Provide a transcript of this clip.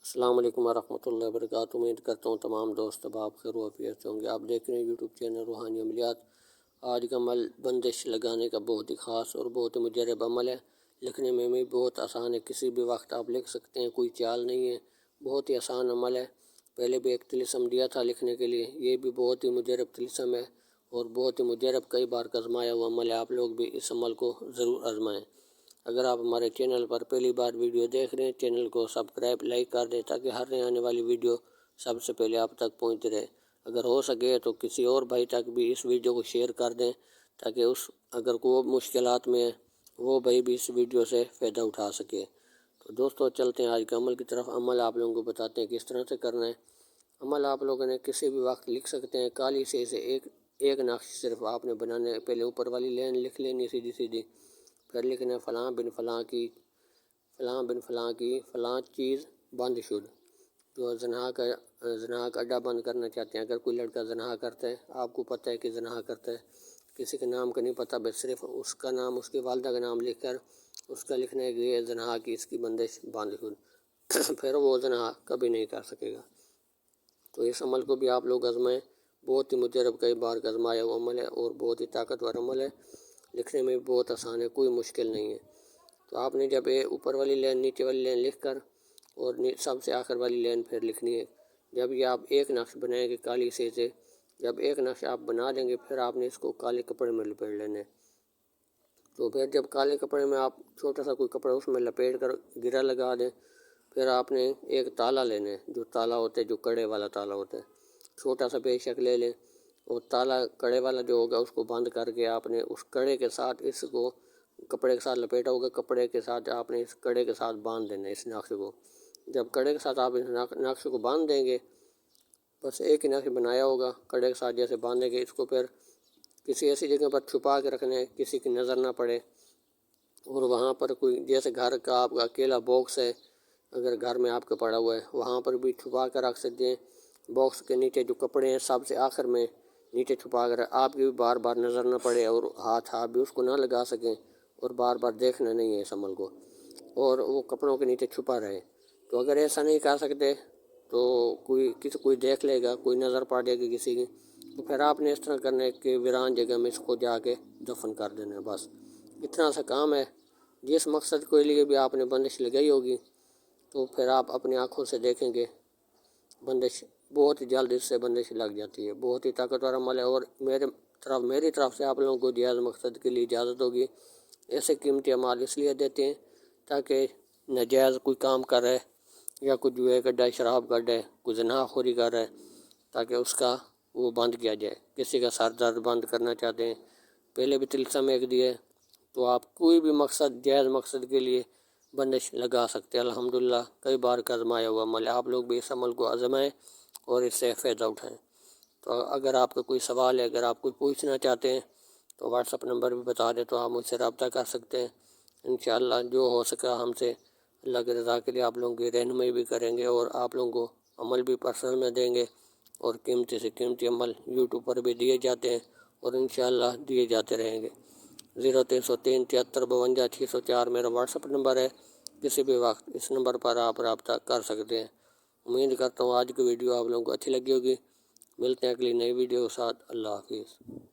السلام علیکم ورحمۃ اللہ وبرکاتہ۔ امید کرتا ہوں تمام دوست احباب خیر و عافیت سے ہوں گے۔ آپ دیکھ رہے ہیں یوٹیوب چینل روحانی عملیات۔ آج کا عمل بندش لگانے کا بہت ہی خاص اور بہت ہی مجرب عمل ہے۔ لکھنے میں بھی بہت آسان ہے، کسی بھی وقت آپ لکھ سکتے ہیں، کوئی چال نہیں ہے، بہت ہی آسان عمل ہے۔ پہلے بھی ایک طلسم دیا تھا لکھنے کے لیے، یہ بھی بہت ہی مجرب طلسم ہے اور بہت ہی مجرب کئی بار آزمایا ہوا عمل ہے۔ آپ لوگ بھی اس عمل کو ضرور آزمائیں۔ اگر آپ ہمارے چینل پر پہلی بار ویڈیو دیکھ رہے ہیں، چینل کو سبسکرائب لائک کر دیں تاکہ ہر نئے آنے والی ویڈیو سب سے پہلے آپ تک پہنچتی رہے۔ اگر ہو سکے تو کسی اور بھائی تک بھی اس ویڈیو کو شیئر کر دیں تاکہ اگر کوئی مشکلات میں ہے وہ بھائی بھی اس ویڈیو سے فائدہ اٹھا سکے۔ تو دوستو چلتے ہیں آج کے عمل کی طرف۔ عمل آپ لوگوں کو بتاتے ہیں کس طرح سے کرنا ہے۔ عمل آپ لوگوں نے کسی بھی وقت لکھ سکتے ہیں۔ کالی سے ایک نقش صرف آپ نے بنانے ہے۔ پہلے اوپر والی لین لکھ لینی سیدھی سیدھی، پھر لکھنا ہے فلاں بن فلاں کی فلاں چیز بند شد۔ جو زنا کا اڈا بند کرنا چاہتے ہیں، اگر کوئی لڑکا زنا کرتا ہے، آپ کو پتہ ہے کہ زنا کرتا ہے، کسی کے نام کا نہیں پتہ، بس صرف اس کا نام، اس کی والدہ کا نام لکھ کر اس کا لکھنا ہے کہ یہ زنا کی اس کی بندش بند شد۔ پھر وہ زنا کبھی نہیں کر سکے گا۔ تو اس عمل کو بھی آپ لوگ آزمائیں۔ بہت ہی مجرب کئی بار آزمایا وہ عمل ہے اور بہت ہی طاقتور عمل ہے۔ لکھنے میں بھی بہت آسان ہے، کوئی مشکل نہیں ہے۔ تو آپ نے جب یہ اوپر والی لین نیچے والی لین لکھ کر اور سب سے آخر والی لین پھر لکھنی ہے۔ جب یہ آپ ایک نقش بنائیں گے کالی سے جب ایک نقش آپ بنا دیں گے، پھر آپ نے اس کو کالے کپڑے میں لپیٹ لینا ہے۔ تو پھر جب کالے کپڑے میں آپ چھوٹا سا کوئی کپڑا اس میں لپیٹ کر گرہ لگا دیں، پھر آپ نے ایک تالا لینا ہے، جو تالا ہوتا ہے، جو کڑے والا تالا ہوتا ہے، چھوٹا سا بے شک لے لیں، اور تالا کڑے والا جو ہوگا اس کو بند کر کے آپ نے اس کڑے کے ساتھ اس کو کپڑے کے ساتھ لپیٹا ہوگا، کپڑے کے ساتھ آپ نے اس کڑے کے ساتھ باندھ دینا ہے اس نقش کو۔ جب کڑے کے ساتھ آپ اس نقش کو باندھ دیں گے، بس ایک ہی نقش بنایا ہوگا، کڑے کے ساتھ جیسے باندھیں گے، اس کو پھر کسی ایسی جگہ پر چھپا کے رکھنا ہے، کسی کی نظر نہ پڑے۔ اور وہاں پر کوئی جیسے گھر کا آپ کا اکیلا باکس ہے، اگر گھر میں آپ کا پڑا ہوا ہے، وہاں پر بھی چھپا کر رکھ سکتے ہیں۔ باکس کے نیچے جو کپڑے ہیں سب سے آخر میں نیچے چھپا کر آپ کی بھی بار بار نظر نہ پڑے اور ہاتھ بھی اس کو نہ لگا سکیں اور بار بار دیکھنا نہیں ہے اس عمل کو، اور وہ کپڑوں کے نیچے چھپا رہے۔ تو اگر ایسا نہیں کر سکتے تو کوئی دیکھ لے گا، کوئی نظر پڑ جائے گی کسی کی، تو پھر آپ نے اس طرح کرنا ہے کہ ویران جگہ میں اس کو جا کے دفن کر دینا ہے۔ بس اتنا سا کام ہے۔ جس مقصد کے لیے بھی آپ نے بندش لگائی ہوگی تو پھر آپ اپنی آنکھوں سے دیکھیں گے بندش بہت ہی جلد اس سے بندش لگ جاتی ہے۔ بہت ہی طاقتور عمل ہے اور میری طرف سے آپ لوگوں کو جائز مقصد کے لیے اجازت ہوگی۔ ایسے قیمتی اعمال اس لیے دیتے ہیں تاکہ ناجائز کوئی کام کر رہے یا کوئی جوئے کا اڈا، شراب کا اڈا، کوئی زنا خوری کر رہا ہے، تاکہ اس کا وہ بند کیا جائے۔ کسی کا سر درد بند کرنا چاہتے ہیں، پہلے بھی طلسم ایک دیے، تو آپ کوئی بھی مقصد جائز مقصد کے لیے بندش لگا سکتے ہیں۔ الحمدللہ کئی بار آزمایا ہوا عمل ہے۔ آپ لوگ بھی اس عمل کو آزمائیں اور اس سے فائدہ اٹھائیں۔ تو اگر آپ کا کوئی سوال ہے، اگر آپ کوئی پوچھنا چاہتے ہیں تو واٹس اپ نمبر بھی بتا دیں تو آپ مجھ سے رابطہ کر سکتے ہیں۔ انشاءاللہ جو ہو سکا ہم سے اللہ کی رضا کے لیے آپ لوگوں کی رہنمائی بھی کریں گے اور آپ لوگوں کو عمل بھی پرسنل میں دیں گے، اور قیمتی سے قیمتی عمل یوٹیوب پر بھی دیے جاتے ہیں اور انشاءاللہ دیے جاتے رہیں گے۔ 0303 73 52 604 میرا واٹس اپ نمبر ہے۔ کسی بھی وقت اس نمبر پر آپ رابطہ کر سکتے ہیں۔ امید کرتا ہوں آج کی ویڈیو آپ لوگوں کو اچھی لگی ہوگی۔ ملتے ہیں اگلی نئی ویڈیو کے ساتھ۔ اللہ حافظ۔